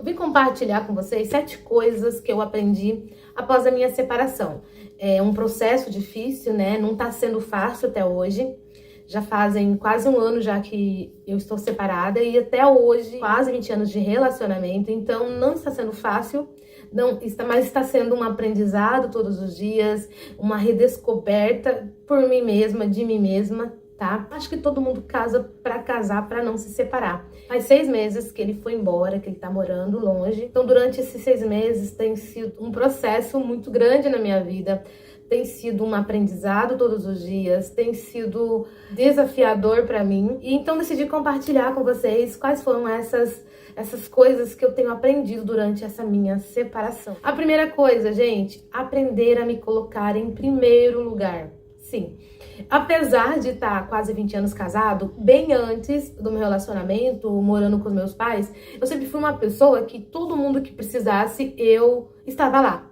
Eu vim compartilhar com vocês 7 coisas que eu aprendi após a minha separação. É um processo difícil, né? Não tá sendo fácil até hoje. Já fazem quase um ano já que eu estou separada e até hoje, quase 20 anos de relacionamento. Então, não está sendo fácil, mas está sendo um aprendizado todos os dias, uma redescoberta por mim mesma, de mim mesma, tá? Acho que todo mundo casa pra casar, pra não se separar. Faz 6 meses que ele foi embora, que ele tá morando longe. Então, durante esses 6 meses, tem sido um processo muito grande na minha vida. Tem sido um aprendizado todos os dias, tem sido desafiador pra mim. E então, decidi compartilhar com vocês quais foram essas coisas que eu tenho aprendido durante essa minha separação. A primeira coisa, gente, aprender a me colocar em primeiro lugar. Sim. Apesar de estar quase 20 anos casado, bem antes do meu relacionamento, morando com os meus pais, eu sempre fui uma pessoa que todo mundo que precisasse, eu estava lá.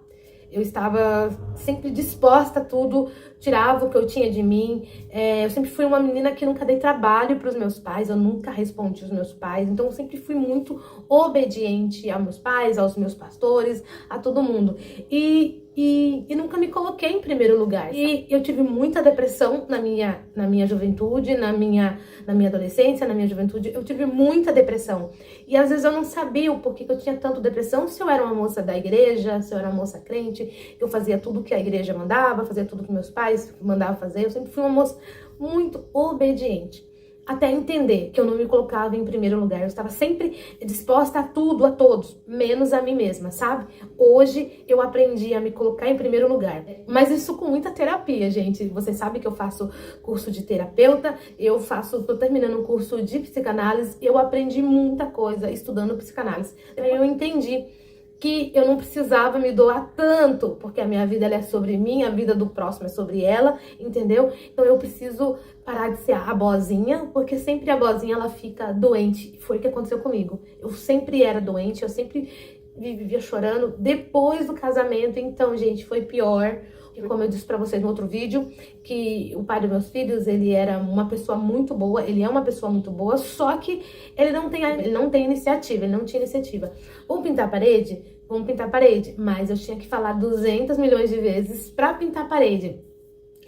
Eu estava sempre disposta a tudo, tirava o que eu tinha de mim. Eu sempre fui uma menina que nunca dei trabalho para os meus pais, eu nunca respondi aos meus pais. Então, eu sempre fui muito obediente aos meus pais, aos meus pastores, a todo mundo. E nunca me coloquei em primeiro lugar. E eu tive muita depressão na minha juventude, na minha adolescência, na minha juventude. Eu tive muita depressão. E às vezes eu não sabia o porquê que eu tinha tanta depressão, se eu era uma moça da igreja, se eu era uma moça crente, eu fazia tudo que a igreja mandava, fazia tudo que meus pais mandavam fazer. Eu sempre fui uma moça muito obediente. Até entender que eu não me colocava em primeiro lugar. Eu estava sempre disposta a tudo, a todos, menos a mim mesma, sabe? Hoje eu aprendi a me colocar em primeiro lugar. Mas isso com muita terapia, gente. Vocês sabem que eu faço curso de terapeuta, tô terminando um curso de psicanálise, eu aprendi muita coisa estudando psicanálise. Aí eu entendi que eu não precisava me doar tanto, porque a minha vida ela é sobre mim, a vida do próximo é sobre ela, entendeu? Então eu preciso parar de ser a boazinha, porque sempre a boazinha ela fica doente. Foi o que aconteceu comigo. Eu sempre era doente, eu sempre vivia chorando depois do casamento. Então, gente, foi pior. Como eu disse pra vocês no outro vídeo, que o pai dos meus filhos, ele era uma pessoa muito boa, ele é uma pessoa muito boa, só que ele não tem iniciativa, ele não tinha iniciativa. Vamos pintar a parede? Vamos pintar a parede. Mas eu tinha que falar 200 milhões de vezes pra pintar a parede.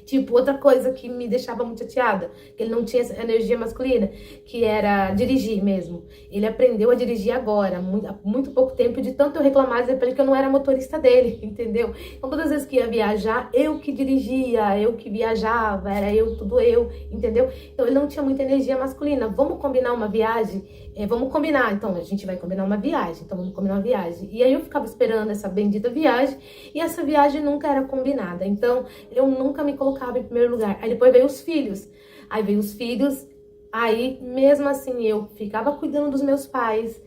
Tipo, outra coisa que me deixava muito chateada, que ele não tinha essa energia masculina, que era dirigir mesmo. Ele aprendeu a dirigir agora, há muito pouco tempo, de tanto eu reclamar, dizer pra ele que eu não era motorista dele, entendeu? Então, todas as vezes que ia viajar, eu que dirigia, eu que viajava, era tudo eu, entendeu? Então, ele não tinha muita energia masculina. Vamos combinar uma viagem? Vamos combinar. Então, a gente vai combinar uma viagem. Então, vamos combinar uma viagem. E aí, eu ficava esperando essa bendita viagem, e essa viagem nunca era combinada. Então, eu nunca me colocava em primeiro lugar. Aí depois veio os filhos. Aí mesmo assim eu ficava cuidando dos meus pais.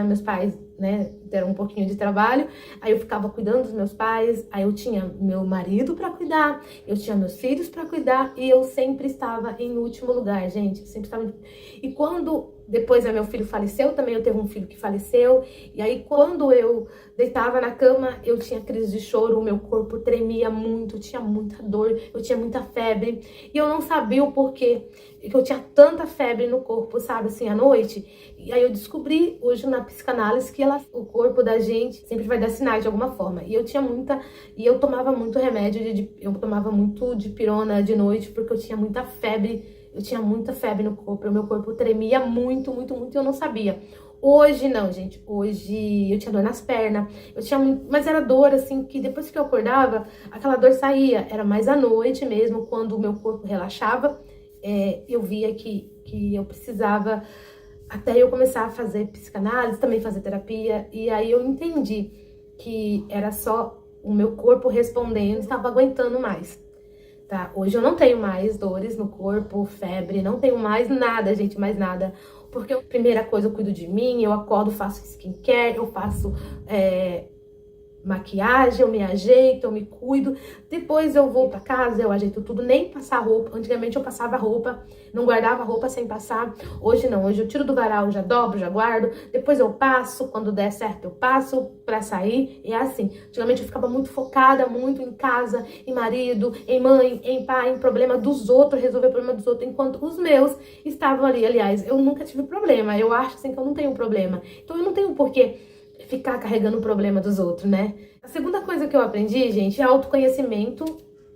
Meus pais, né, deram um pouquinho de trabalho. Aí eu ficava cuidando dos meus pais. Aí eu tinha meu marido pra cuidar. Eu tinha meus filhos pra cuidar. E eu sempre estava em último lugar, gente. Eu sempre estava... E quando depois meu filho faleceu, também eu teve um filho que faleceu. E aí quando eu deitava na cama, eu tinha crise de choro. O meu corpo tremia muito, eu tinha muita dor, eu tinha muita febre. E eu não sabia o porquê que eu tinha tanta febre no corpo, sabe, assim, à noite. E aí eu descobri hoje na psicanálise que o corpo da gente sempre vai dar sinais de alguma forma. E eu tomava muito remédio, eu tomava muito dipirona de noite, porque eu tinha muita febre. Eu tinha muita febre no corpo, o meu corpo tremia muito, muito, muito, e eu não sabia. Hoje não, gente. Hoje eu tinha dor nas pernas, mas era dor assim que depois que eu acordava, aquela dor saía. Era mais à noite mesmo, quando o meu corpo relaxava, eu via que eu precisava, até eu começar a fazer psicanálise, também fazer terapia, e aí eu entendi que era só o meu corpo respondendo, estava aguentando mais. Tá? Hoje eu não tenho mais dores no corpo, febre, não tenho mais nada, gente, mais nada. Porque a primeira coisa, eu cuido de mim, eu acordo, faço skincare, eu faço maquiagem, eu me ajeito, eu me cuido. Depois eu vou pra casa, eu ajeito tudo, nem passar roupa. Antigamente eu passava roupa, não guardava roupa sem passar. Hoje não, hoje eu tiro do varal, já dobro, já guardo. Depois eu passo, quando der certo eu passo pra sair. E é assim. Antigamente eu ficava muito focada, muito em casa, em marido, em mãe, em pai, em problema dos outros, resolver o problema dos outros, enquanto os meus estavam ali. Aliás, eu nunca tive problema. Eu acho assim que eu não tenho problema. Então eu não tenho porquê ficar carregando o problema dos outros, né? A segunda coisa que eu aprendi, gente, é autoconhecimento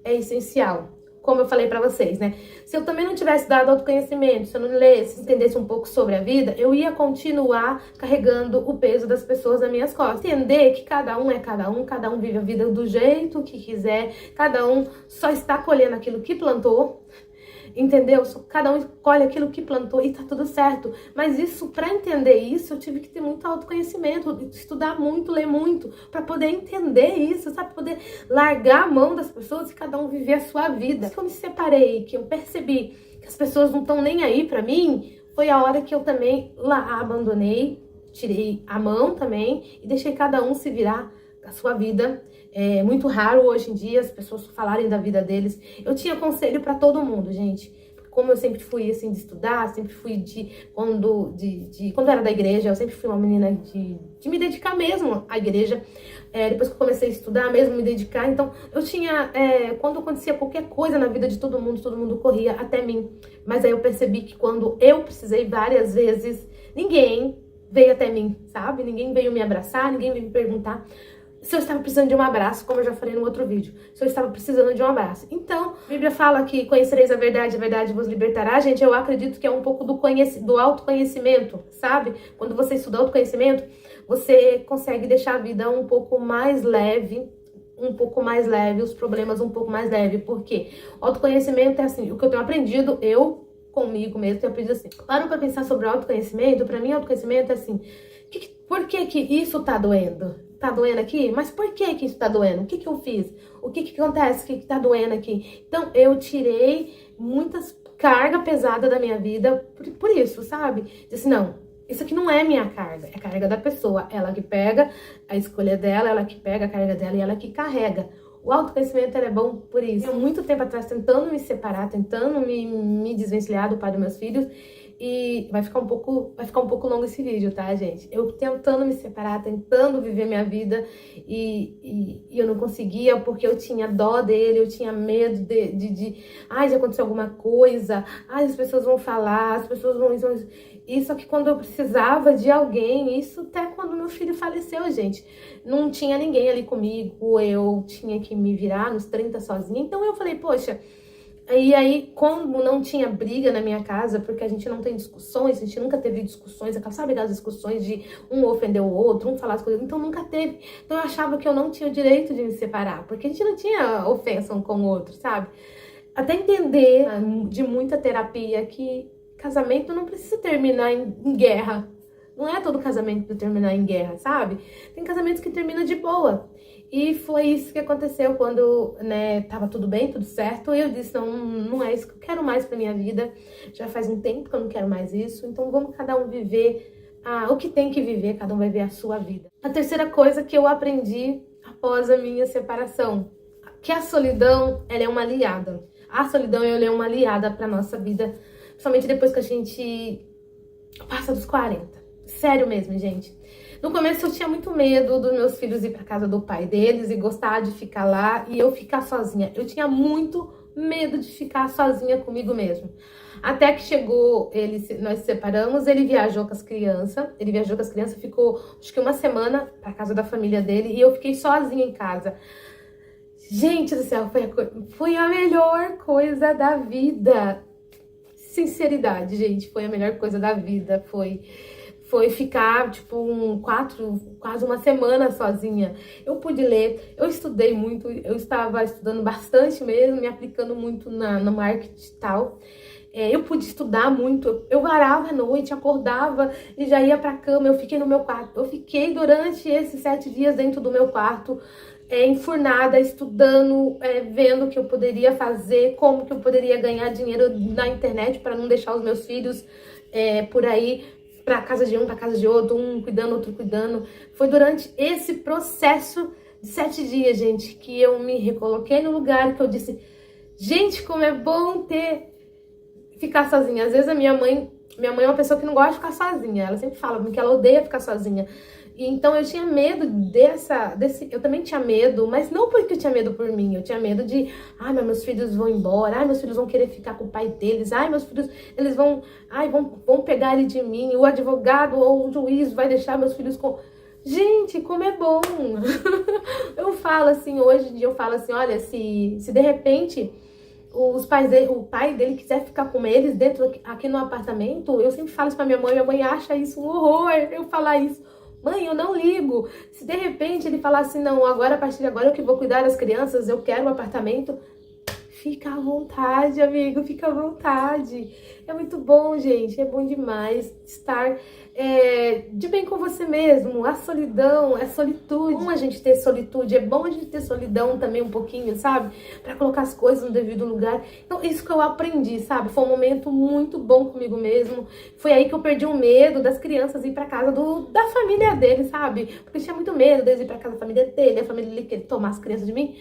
é essencial. Como eu falei pra vocês, né? Se eu também não tivesse dado autoconhecimento, se eu não lesse, entendesse um pouco sobre a vida, eu ia continuar carregando o peso das pessoas nas minhas costas. Entender que cada um é cada um vive a vida do jeito que quiser, cada um só está colhendo aquilo que plantou. Entendeu? Cada um escolhe aquilo que plantou e tá tudo certo. Mas isso, para entender isso, eu tive que ter muito autoconhecimento, estudar muito, ler muito, para poder entender isso, sabe? Poder largar a mão das pessoas e cada um viver a sua vida. Quando eu me separei, que eu percebi que as pessoas não estão nem aí para mim, foi a hora que eu também lá abandonei, tirei a mão também e deixei cada um se virar a sua vida. É muito raro hoje em dia as pessoas falarem da vida deles. Eu tinha conselho pra todo mundo, gente. Como eu sempre fui assim de estudar, sempre fui quando eu era da igreja, eu sempre fui uma menina de me dedicar mesmo à igreja. Depois que eu comecei a estudar mesmo, me dedicar, então eu tinha, quando acontecia qualquer coisa na vida de todo mundo corria até mim. Mas aí eu percebi que quando eu precisei várias vezes, ninguém veio até mim, sabe? Ninguém veio me abraçar, ninguém veio me perguntar se eu estava precisando de um abraço, como eu já falei no outro vídeo. Se eu estava precisando de um abraço. Então, a Bíblia fala que conhecereis a verdade vos libertará. Gente, eu acredito que é um pouco do autoconhecimento, sabe? Quando você estuda autoconhecimento, você consegue deixar a vida um pouco mais leve, os problemas um pouco mais leve. Por quê? O autoconhecimento é assim, o que eu tenho aprendido, eu comigo mesmo tenho aprendido assim. Paro pra pensar sobre o autoconhecimento, pra mim autoconhecimento é assim, por que que isso tá doendo? Tá doendo aqui? Mas por que que isso tá doendo? O que que eu fiz? O que que acontece? O que que tá doendo aqui? Então, eu tirei muitas carga pesada da minha vida por isso, sabe? Disse, não, isso aqui não é minha carga, é a carga da pessoa. Ela que pega a escolha dela, ela que pega a carga dela e ela que carrega. O autoconhecimento é bom por isso. Eu, muito tempo atrás, tentando me separar, tentando me desvencilhar do pai dos meus filhos. E vai ficar um pouco longo esse vídeo, tá, gente? Eu tentando me separar, tentando viver minha vida e eu não conseguia porque eu tinha dó dele, eu tinha medo ai, já aconteceu alguma coisa, ai, as pessoas vão falar, as pessoas vão... E só que quando eu precisava de alguém, isso até quando meu filho faleceu, gente, não tinha ninguém ali comigo, eu tinha que me virar nos 30 sozinha, então eu falei, poxa... E aí, como não tinha briga na minha casa, porque a gente não tem discussões, a gente nunca teve discussões, sabe aquelas discussões de um ofender o outro, um falar as coisas, então nunca teve. Então eu achava que eu não tinha o direito de me separar, porque a gente não tinha ofensa um com o outro, sabe? Até entender de muita terapia que casamento não precisa terminar em guerra. Não é todo casamento que terminar em guerra, sabe? Tem casamentos que terminam de boa. E foi isso que aconteceu quando, né, tava tudo bem, tudo certo. E eu disse, não é isso que eu quero mais pra minha vida. Já faz um tempo que eu não quero mais isso. Então vamos cada um viver o que tem que viver, cada um vai ver a sua vida. A terceira coisa que eu aprendi após a minha separação, que a solidão, ela é uma aliada. A solidão, ela é uma aliada pra nossa vida, principalmente depois que a gente passa dos 40. Sério mesmo, gente. No começo eu tinha muito medo dos meus filhos ir pra casa do pai deles e gostar de ficar lá e eu ficar sozinha. Eu tinha muito medo de ficar sozinha comigo mesmo. Até que chegou, nós se separamos, ele viajou com as crianças. Ficou acho que uma semana pra casa da família dele e eu fiquei sozinha em casa. Gente do céu, foi a melhor coisa da vida. Sinceridade, gente, foi a melhor coisa da vida, foi ficar, tipo, quase uma semana sozinha. Eu pude ler, eu estudei muito, eu estava estudando bastante mesmo, me aplicando muito no marketing digital. Eu pude estudar muito, eu varava à noite, acordava e já ia pra cama, eu fiquei no meu quarto. Eu fiquei durante esses 7 dias dentro do meu quarto, enfurnada, estudando, vendo o que eu poderia fazer, como que eu poderia ganhar dinheiro na internet para não deixar os meus filhos por aí, pra casa de um, pra casa de outro, um cuidando, outro cuidando. Foi durante esse processo de 7 dias, gente, que eu me recoloquei no lugar, que eu disse, gente, como é bom ficar sozinha. Às vezes a minha mãe é uma pessoa que não gosta de ficar sozinha, ela sempre fala que ela odeia ficar sozinha. E então eu tinha medo eu também tinha medo, mas não porque eu tinha medo por mim, eu tinha medo de, ai, mas meus filhos vão embora, ai, meus filhos vão querer ficar com o pai deles, ai, meus filhos, eles vão pegar ele de mim, o advogado ou o juiz vai deixar meus filhos com... Gente, como é bom. Eu falo assim, hoje em dia eu falo assim, olha, se de repente o pai dele quiser ficar com eles dentro aqui no apartamento, eu sempre falo isso pra minha mãe acha isso um horror, eu falar isso. Mãe, eu não ligo. Se de repente ele falar assim, não, agora, a partir de agora eu que vou cuidar das crianças, eu quero um apartamento, fica à vontade, amigo, fica à vontade. É muito bom, gente, é bom demais estar de bem com você mesmo. A solidão, a solitude. É bom a gente ter solitude, é bom a gente ter solidão também um pouquinho, sabe? Pra colocar as coisas no devido lugar. Então, isso que eu aprendi, sabe? Foi um momento muito bom comigo mesmo. Foi aí que eu perdi o medo das crianças ir pra casa da família dele, sabe? Porque eu tinha muito medo deles ir pra casa da família dele, a família dele querer tomar as crianças de mim.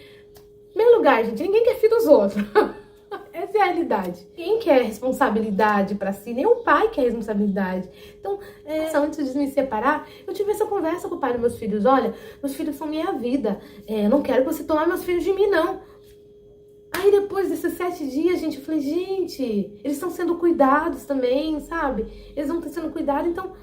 Em primeiro lugar, gente, ninguém quer filho dos outros. Essa é a realidade. Quem quer responsabilidade pra si? Nem o pai quer responsabilidade. Então, antes de me separar, eu tive essa conversa com o pai dos meus filhos. Olha, meus filhos são minha vida. Eu não quero que você tome meus filhos de mim, não. Aí depois desses 7 dias, gente, eu falei, gente, eles estão sendo cuidados também, sabe? Eles vão estar sendo cuidados, então...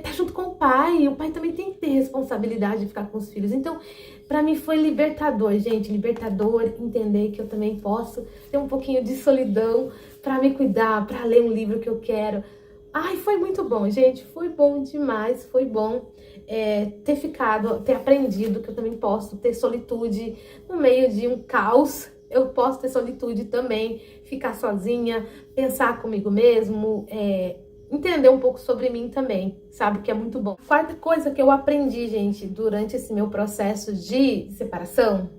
tá junto com o pai também tem que ter responsabilidade de ficar com os filhos. Então, pra mim foi libertador, gente, libertador entender que eu também posso ter um pouquinho de solidão pra me cuidar, pra ler um livro que eu quero. Ai, foi muito bom, gente, foi bom demais, foi bom ter aprendido que eu também posso ter solitude no meio de um caos. Eu posso ter solitude também, ficar sozinha, pensar comigo mesmo, entender um pouco sobre mim também, sabe? Que é muito bom. Quarta coisa que eu aprendi, gente, durante esse meu processo de separação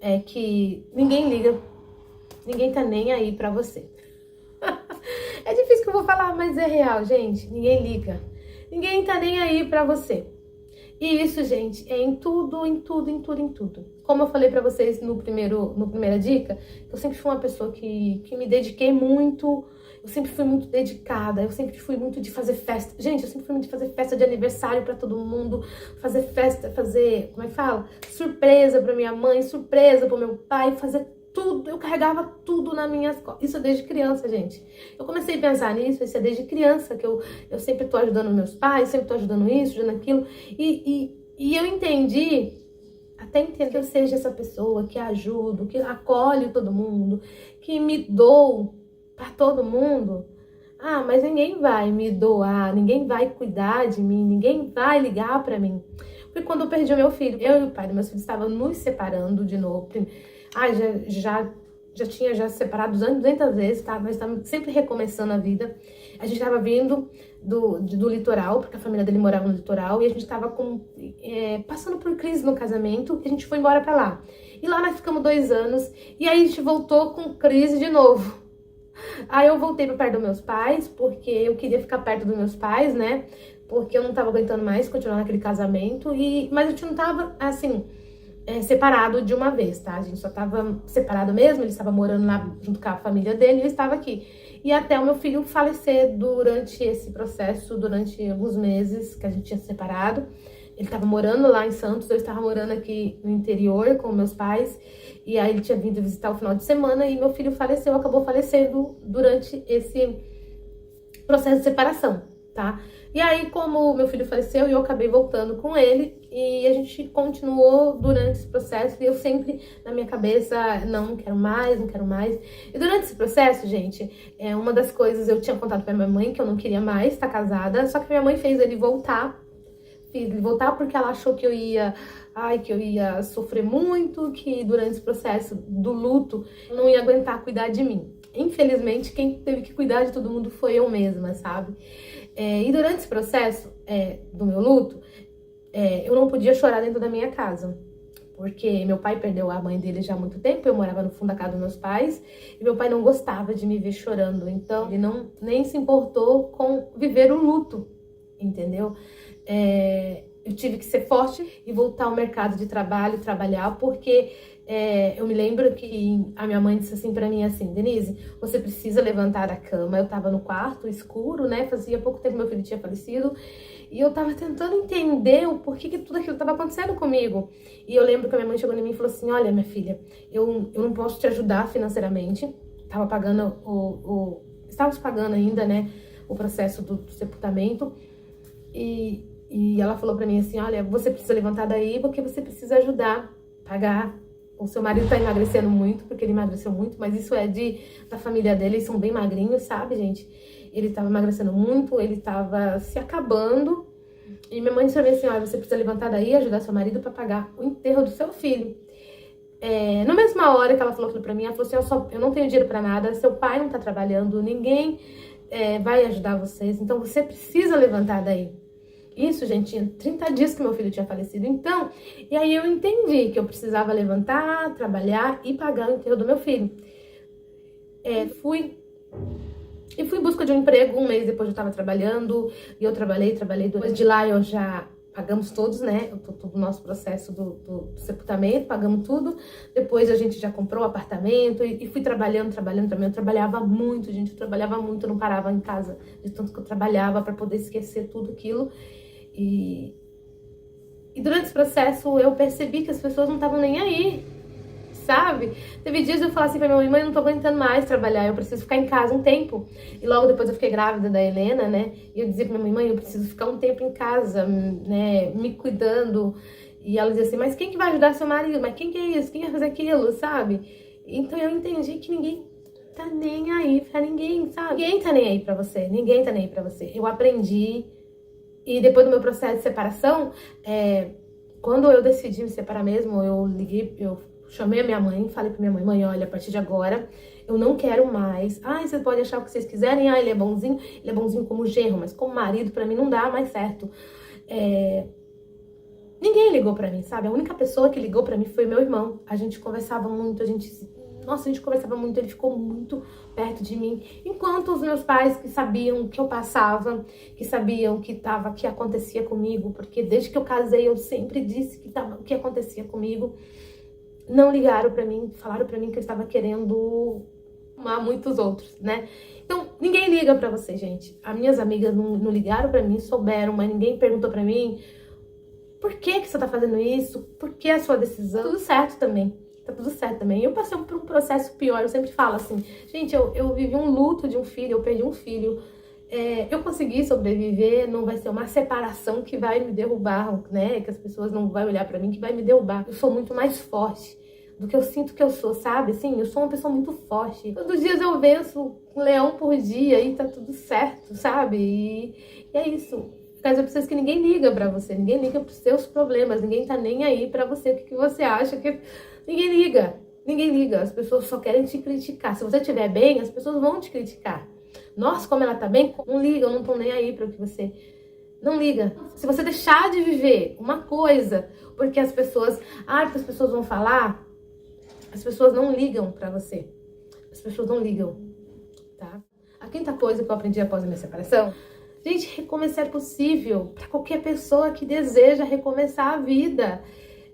é que ninguém liga, ninguém tá nem aí pra você. É difícil que eu vou falar, mas é real, gente. Ninguém liga. Ninguém tá nem aí pra você. E isso, gente, é em tudo, em tudo, em tudo, em tudo. Como eu falei pra vocês no primeira dica, eu sempre fui uma pessoa que me dediquei muito. Eu sempre fui muito dedicada, eu sempre fui muito de fazer festa. Gente, eu sempre fui muito de fazer festa de aniversário pra todo mundo, fazer festa, como é que fala? Surpresa pra minha mãe, surpresa pro meu pai, fazer tudo. Eu carregava tudo nas minhas costas. Isso é desde criança, gente. Eu comecei a pensar nisso, isso é desde criança, que eu sempre tô ajudando meus pais, sempre tô ajudando isso, ajudando aquilo. E eu entendi, até entender que eu seja essa pessoa que ajudo, que acolhe todo mundo, que me dou pra todo mundo. Ah, mas ninguém vai me doar, ninguém vai cuidar de mim, ninguém vai ligar pra mim. Foi quando eu perdi o meu filho. Eu e o pai dos meus filhos estavam nos separando de novo. Já tinha separado 200 vezes, tá? Nós estávamos sempre recomeçando a vida. A gente estava vindo do litoral, porque a família dele morava no litoral, e a gente estava passando por crise no casamento, e a gente foi embora pra lá. E lá nós ficamos 2 anos, e aí a gente voltou com crise de novo. Aí eu voltei pra perto dos meus pais, porque eu queria ficar perto dos meus pais, né? Porque eu não tava aguentando mais continuar naquele casamento, mas a gente não tava, assim, separado de uma vez, tá? A gente só tava separado mesmo, ele estava morando lá junto com a família dele e eu estava aqui. E até o meu filho falecer durante esse processo, durante alguns meses que a gente tinha separado. Ele estava morando lá em Santos, eu estava morando aqui no interior com meus pais. E aí ele tinha vindo visitar o final de semana e meu filho faleceu, acabou falecendo durante esse processo de separação, tá? E aí, como meu filho faleceu, eu acabei voltando com ele e a gente continuou durante esse processo e eu sempre, na minha cabeça, não quero mais, não quero mais. E durante esse processo, gente, uma das coisas, eu tinha contado pra minha mãe que eu não queria mais estar casada, só que minha mãe fez ele voltar. Porque ela achou que eu ia sofrer muito, que durante esse processo do luto eu não ia aguentar cuidar de mim. Infelizmente, quem teve que cuidar de todo mundo foi eu mesma, sabe? E durante esse processo do meu luto, eu não podia chorar dentro da minha casa. Porque meu pai perdeu a mãe dele já há muito tempo, eu morava no fundo da casa dos meus pais, e meu pai não gostava de me ver chorando, então ele nem se importou com viver o luto, entendeu? Eu tive que ser forte e voltar ao mercado de trabalho, trabalhar, porque eu me lembro que a minha mãe disse assim pra mim, assim, Denise, você precisa levantar da cama. Eu tava no quarto escuro, né, fazia pouco tempo que meu filho tinha falecido, e eu tava tentando entender o porquê que tudo aquilo tava acontecendo comigo. E eu lembro que a minha mãe chegou em mim e falou assim, olha, minha filha, eu não posso te ajudar financeiramente, estávamos pagando ainda, né, o processo do sepultamento, e E ela falou pra mim assim, olha, você precisa levantar daí porque você precisa ajudar, pagar. O seu marido tá emagrecendo muito, porque ele emagreceu muito, mas isso é da família dele, eles são bem magrinhos, sabe, gente? Ele tava emagrecendo muito, ele tava se acabando. E minha mãe disse pra mim assim, olha, você precisa levantar daí e ajudar seu marido pra pagar o enterro do seu filho. Na mesma hora que ela falou aquilo pra mim, ela falou assim, eu não tenho dinheiro pra nada, seu pai não tá trabalhando, ninguém vai ajudar vocês, então você precisa levantar daí. Isso, gente, tinha 30 dias que meu filho tinha falecido, então, e aí eu entendi que eu precisava levantar, trabalhar e pagar o enterro do meu filho. Fui em busca de um emprego, um mês depois eu tava trabalhando, e eu trabalhei, depois de lá eu já pagamos todos, né, todo o nosso processo do sepultamento, pagamos tudo, depois a gente já comprou o apartamento e fui trabalhando também, eu trabalhava muito, gente, eu trabalhava muito, eu não parava em casa de tanto que eu trabalhava para poder esquecer tudo aquilo, e durante esse processo eu percebi que as pessoas não estavam nem aí, sabe? Teve dias eu falava assim pra minha mãe, eu não tô aguentando mais trabalhar, eu preciso ficar em casa um tempo. E logo depois eu fiquei grávida da Helena, né? E eu dizia pra minha mãe, eu preciso ficar um tempo em casa, né? Me cuidando. E ela dizia assim, mas quem que vai ajudar seu marido? Mas quem que é isso? Quem vai fazer aquilo, sabe? Então eu entendi que ninguém tá nem aí pra ninguém, sabe? Ninguém tá nem aí pra você, ninguém tá nem aí pra você. Eu aprendi, e depois do meu processo de separação, quando eu decidi me separar mesmo, eu liguei, eu chamei a minha mãe, falei pra minha mãe, mãe, olha, a partir de agora, eu não quero mais. Ai, vocês podem achar o que vocês quiserem, ele é bonzinho como genro, mas como marido, pra mim, não dá mais certo. Ninguém ligou pra mim, sabe? A única pessoa que ligou pra mim foi meu irmão. A gente conversava muito, a gente conversava muito, ele ficou muito perto de mim. Enquanto os meus pais, que sabiam o que eu passava, que sabiam o que acontecia comigo, porque desde que eu casei, eu sempre disse o que acontecia comigo, não ligaram pra mim, falaram pra mim que eu estava querendo amar muitos outros, né? Então, ninguém liga pra você, gente. As minhas amigas não ligaram pra mim, souberam, mas ninguém perguntou pra mim por que você tá fazendo isso, por que a sua decisão. Tudo certo também, tá tudo certo também. Eu passei por um processo pior, eu sempre falo assim, gente, eu vivi um luto de um filho, eu perdi um filho. Eu consegui sobreviver, não vai ser uma separação que vai me derrubar, né? Que as pessoas não vão olhar pra mim, que vai me derrubar. Eu sou muito mais forte do que eu sinto que eu sou, sabe? Assim, eu sou uma pessoa muito forte. Todos os dias eu venço um leão por dia e tá tudo certo, sabe? E é isso. Quer dizer pra vocês que ninguém liga pra você, ninguém liga pros seus problemas, ninguém tá nem aí pra você, o que você acha que... Ninguém liga, ninguém liga. As pessoas só querem te criticar. Se você estiver bem, as pessoas vão te criticar. Nossa, como ela tá bem, não ligam, não estão nem aí para o que você... Não liga. Se você deixar de viver uma coisa, porque as pessoas... porque as pessoas vão falar, as pessoas não ligam para você. As pessoas não ligam, tá? A quinta coisa que eu aprendi após a minha separação, gente, recomeçar é possível para qualquer pessoa que deseja recomeçar a vida.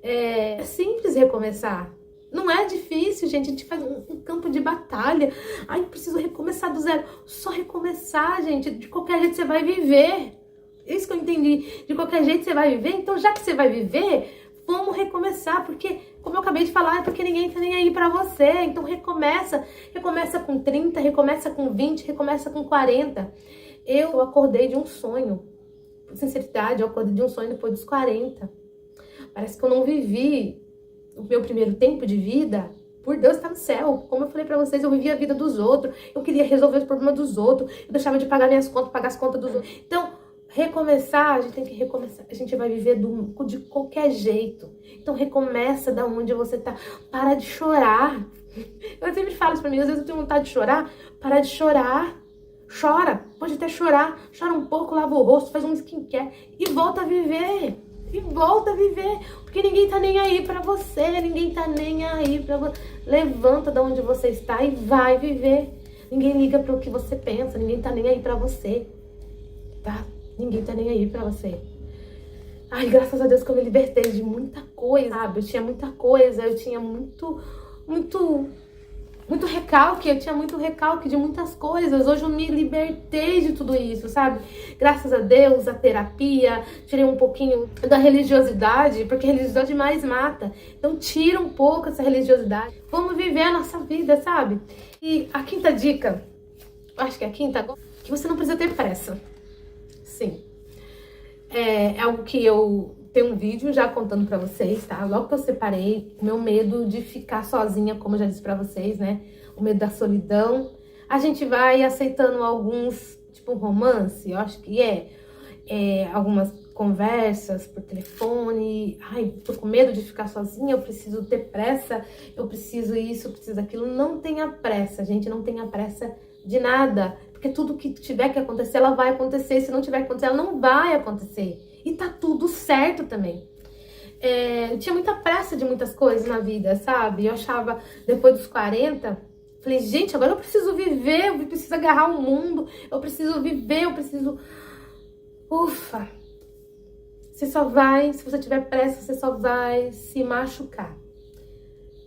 É simples recomeçar. Não é difícil, gente. A gente faz um campo de batalha. Ai, preciso recomeçar do zero. Só recomeçar, gente. De qualquer jeito você vai viver. Isso que eu entendi. De qualquer jeito você vai viver. Então, já que você vai viver, vamos recomeçar. Porque, como eu acabei de falar, é porque ninguém tá nem aí pra você. Então, recomeça. Recomeça com 30, recomeça com 20, recomeça com 40. Eu acordei de um sonho. Com sinceridade, eu acordei de um sonho depois dos 40. Parece que eu não vivi o meu primeiro tempo de vida, por Deus, tá no céu. Como eu falei pra vocês, eu vivia a vida dos outros, eu queria resolver os problemas dos outros, eu deixava de pagar minhas contas, pagar as contas dos outros. Então, recomeçar, a gente tem que recomeçar, a gente vai viver de qualquer jeito. Então, recomeça da onde você tá, para de chorar. Eu sempre falo isso pra mim, às vezes eu tenho vontade de chorar, para de chorar. Chora, pode até chorar, chora um pouco, lava o rosto, faz um skincare e volta a viver. E volta a viver, porque ninguém tá nem aí pra você, ninguém tá nem aí pra você. Levanta de onde você está e vai viver. Ninguém liga pro que você pensa, ninguém tá nem aí pra você, tá? Ninguém tá nem aí pra você. Ai, graças a Deus que eu me libertei de muita coisa, sabe? Eu tinha muita coisa, eu tinha muito recalque, eu tinha muito recalque de muitas coisas. Hoje eu me libertei de tudo isso, sabe? Graças a Deus, a terapia, tirei um pouquinho da religiosidade, porque a religiosidade mais mata. Então tira um pouco essa religiosidade. Vamos viver a nossa vida, sabe? E a quinta dica, acho que é a quinta, que você não precisa ter pressa. Sim. É algo que eu tenho um vídeo já contando pra vocês, tá? Logo que eu separei, o meu medo de ficar sozinha, como eu já disse pra vocês, né? O medo da solidão. A gente vai aceitando alguns, tipo um romance, eu acho que algumas conversas por telefone. Ai, tô com medo de ficar sozinha, eu preciso ter pressa, eu preciso isso, eu preciso aquilo. Não tenha pressa, gente, não tenha pressa de nada. Porque tudo que tiver que acontecer, ela vai acontecer. Se não tiver que acontecer, ela não vai acontecer. E tá tudo certo também. Eu tinha muita pressa de muitas coisas na vida, sabe? Eu achava, depois dos 40, falei, gente, agora eu preciso viver, eu preciso agarrar o mundo, eu preciso viver, eu preciso... Ufa! Você só vai, se você tiver pressa, você só vai se machucar.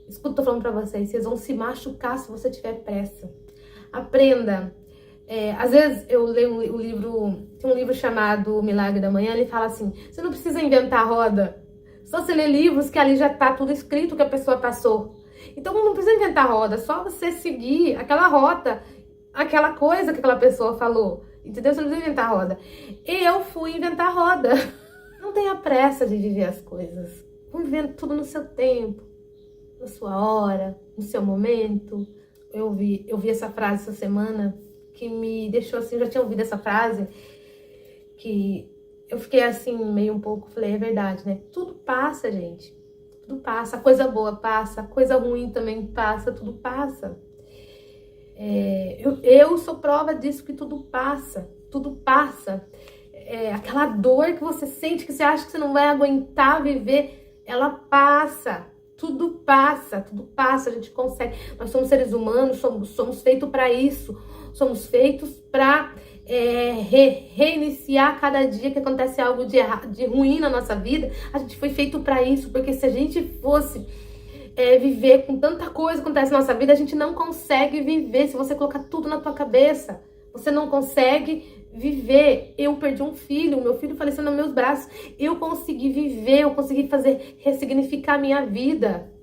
Isso que eu tô falando pra vocês vão se machucar se você tiver pressa. Aprenda. Às vezes eu leio um livro, tem um livro chamado O Milagre da Manhã, ele fala assim, você não precisa inventar roda, só você lê livros que ali já tá tudo escrito que a pessoa passou. Então não precisa inventar roda, só você seguir aquela rota, aquela coisa que aquela pessoa falou, entendeu? Você não precisa inventar roda. Eu fui inventar roda. Não tenha pressa de viver as coisas. Vão vivendo tudo no seu tempo, na sua hora, no seu momento. Eu vi essa frase essa semana que me deixou assim, eu já tinha ouvido essa frase, que eu fiquei assim, meio um pouco, falei, é verdade, né? Tudo passa, gente. Tudo passa. A coisa boa passa, a coisa ruim também passa, tudo passa. Eu sou prova disso, que tudo passa. Tudo passa. Aquela dor que você sente, que você acha que você não vai aguentar viver, ela passa. Tudo passa, a gente consegue. Nós somos seres humanos, somos feitos para isso. Somos feitos para reiniciar cada dia que acontece algo de ruim na nossa vida. A gente foi feito para isso, porque se a gente fosse viver com tanta coisa que acontece na nossa vida, a gente não consegue viver. Se você colocar tudo na tua cabeça, você não consegue viver. Eu perdi um filho, meu filho faleceu nos meus braços. Eu consegui viver, eu consegui ressignificar a minha vida.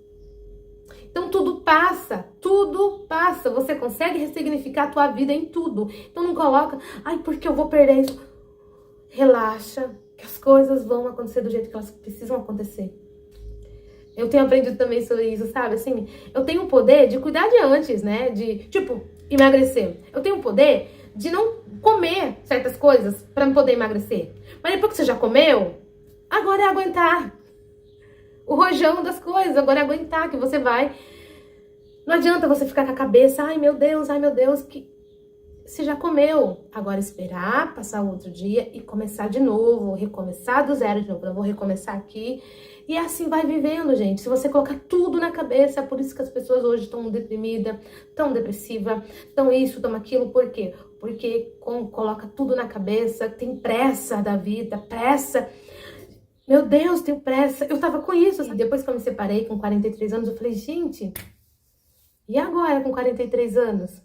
Então tudo passa, tudo passa. Você consegue ressignificar a tua vida em tudo. Então não coloca, ai, porque eu vou perder isso. Relaxa, que as coisas vão acontecer do jeito que elas precisam acontecer. Eu tenho aprendido também sobre isso, sabe? Assim, eu tenho o poder de cuidar de antes, né? De, tipo, emagrecer. Eu tenho o poder de não comer certas coisas pra poder emagrecer. Mas depois que você já comeu, agora é aguentar o rojão das coisas, agora é aguentar que você vai. Não adianta você ficar com a cabeça, ai meu Deus, que você já comeu. Agora esperar passar o outro dia e começar de novo, recomeçar do zero de novo. Eu vou recomeçar aqui. E assim vai vivendo, gente. Se você colocar tudo na cabeça, é por isso que as pessoas hoje estão deprimidas, tão depressivas, tão isso, tão aquilo. Por quê? Porque coloca tudo na cabeça, tem pressa da vida, pressa. Meu Deus, tenho pressa. Eu tava com isso. Assim. Depois que eu me separei com 43 anos, eu falei, gente, e agora com 43 anos? O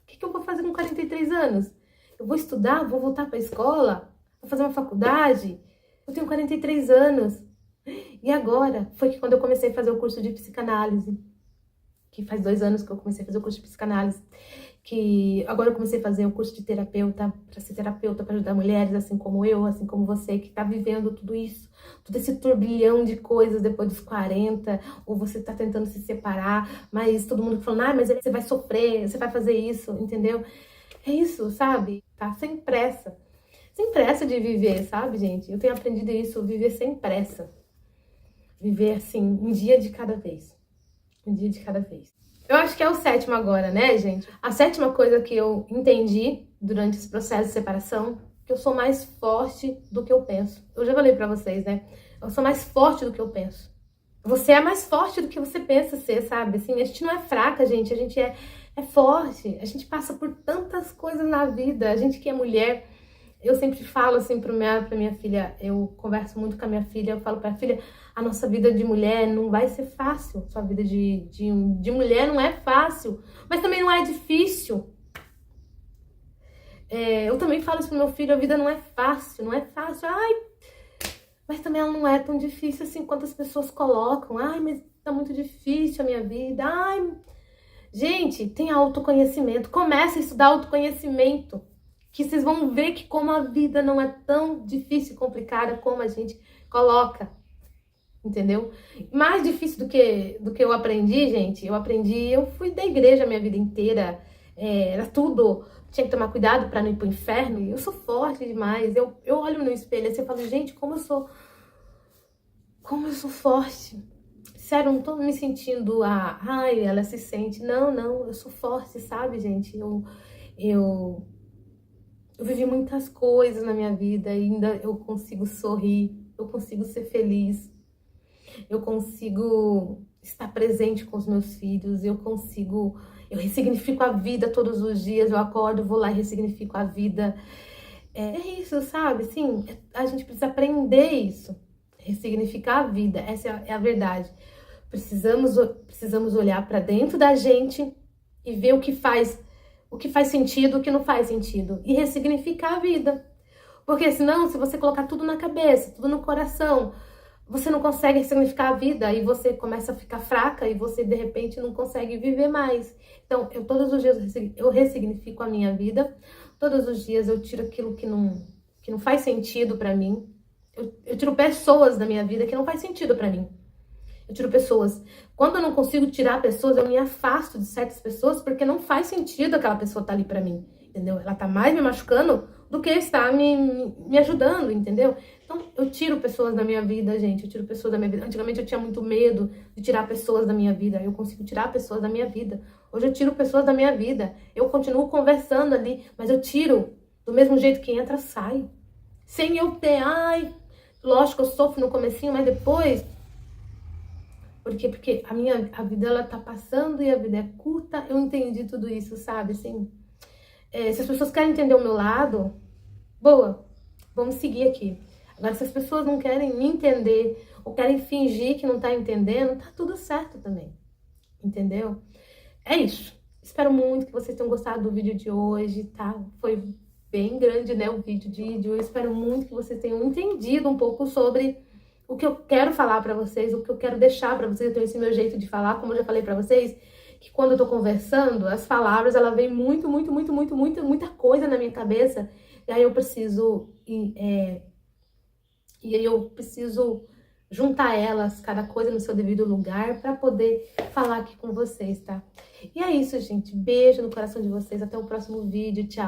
que eu vou fazer com 43 anos? Eu vou estudar? Vou voltar pra escola? Vou fazer uma faculdade? Eu tenho 43 anos. E agora? Foi que quando eu comecei a fazer o curso de psicanálise, que faz 2 anos que eu comecei a fazer o curso de psicanálise, que agora eu comecei a fazer o curso de terapeuta, para ser terapeuta, para ajudar mulheres, assim como eu, assim como você, que tá vivendo tudo isso, todo esse turbilhão de coisas depois dos 40, ou você tá tentando se separar, mas todo mundo falando, mas você vai sofrer, você vai fazer isso, entendeu? É isso, sabe? Tá sem pressa de viver, sabe, gente? Eu tenho aprendido isso, viver sem pressa. Viver, assim, um dia de cada vez. Um dia de cada vez. Eu acho que é o 7º agora, né, gente? A 7ª coisa que eu entendi durante esse processo de separação, que eu sou mais forte do que eu penso. Eu já falei pra vocês, né? Eu sou mais forte do que eu penso. Você é mais forte do que você pensa ser, sabe? Assim, a gente não é fraca, gente. A gente é forte. A gente passa por tantas coisas na vida. A gente que é mulher... Eu sempre falo assim pra minha filha, eu converso muito com a minha filha, eu falo pra filha, a nossa vida de mulher não vai ser fácil, sua vida de mulher não é fácil, mas também não é difícil. Eu também falo isso pro meu filho, a vida não é fácil, mas também ela não é tão difícil assim quanto as pessoas colocam, mas tá muito difícil a minha vida, gente, tem autoconhecimento, começa a estudar autoconhecimento. que vocês vão ver que como a vida não é tão difícil e complicada como a gente coloca, entendeu? Mais difícil do que eu aprendi, gente, eu fui da igreja a minha vida inteira, era tudo, tinha que tomar cuidado pra não ir pro inferno, e eu sou forte demais, eu olho no espelho assim e falo, gente, como eu sou forte. Sério, não tô me sentindo, ai, ela se sente, não, eu sou forte, sabe, gente, eu vivi muitas coisas na minha vida, e ainda eu consigo sorrir, eu consigo ser feliz, eu consigo estar presente com os meus filhos, eu ressignifico a vida todos os dias, eu acordo, vou lá e ressignifico a vida. É isso, sabe? Sim, a gente precisa aprender isso, ressignificar a vida, essa é a verdade. Precisamos olhar para dentro da gente e ver o que faz sentido, o que não faz sentido, e ressignificar a vida. Porque senão, se você colocar tudo na cabeça, tudo no coração, você não consegue ressignificar a vida e você começa a ficar fraca e você, de repente, não consegue viver mais. Então, todos os dias eu ressignifico a minha vida, todos os dias eu tiro aquilo que não faz sentido pra mim. Eu tiro pessoas da minha vida que não faz sentido pra mim. Eu tiro pessoas. Quando eu não consigo tirar pessoas, eu me afasto de certas pessoas porque não faz sentido aquela pessoa estar ali pra mim, entendeu? Ela tá mais me machucando do que está me ajudando, entendeu? Então, eu tiro pessoas da minha vida, gente. Eu tiro pessoas da minha vida. Antigamente eu tinha muito medo de tirar pessoas da minha vida. Eu consigo tirar pessoas da minha vida. Hoje eu tiro pessoas da minha vida. Eu continuo conversando ali, mas eu tiro do mesmo jeito que entra, sai. Sem eu ter, lógico, eu sofro no comecinho, mas depois... Porque a vida, ela tá passando e a vida é curta. Eu entendi tudo isso, sabe? Assim, se as pessoas querem entender o meu lado, boa, vamos seguir aqui. Agora, se as pessoas não querem me entender ou querem fingir que não tá entendendo, tá tudo certo também, entendeu? É isso. Espero muito que vocês tenham gostado do vídeo de hoje, tá? Foi bem grande, né, o vídeo de hoje. Eu espero muito que vocês tenham entendido um pouco sobre o que eu quero falar pra vocês, o que eu quero deixar pra vocês. Eu tenho esse meu jeito de falar, como eu já falei pra vocês, que quando eu tô conversando, as palavras, ela vem muita coisa na minha cabeça, e aí eu preciso juntar elas, cada coisa no seu devido lugar, pra poder falar aqui com vocês, tá? E é isso, gente. Beijo no coração de vocês. Até o próximo vídeo. Tchau.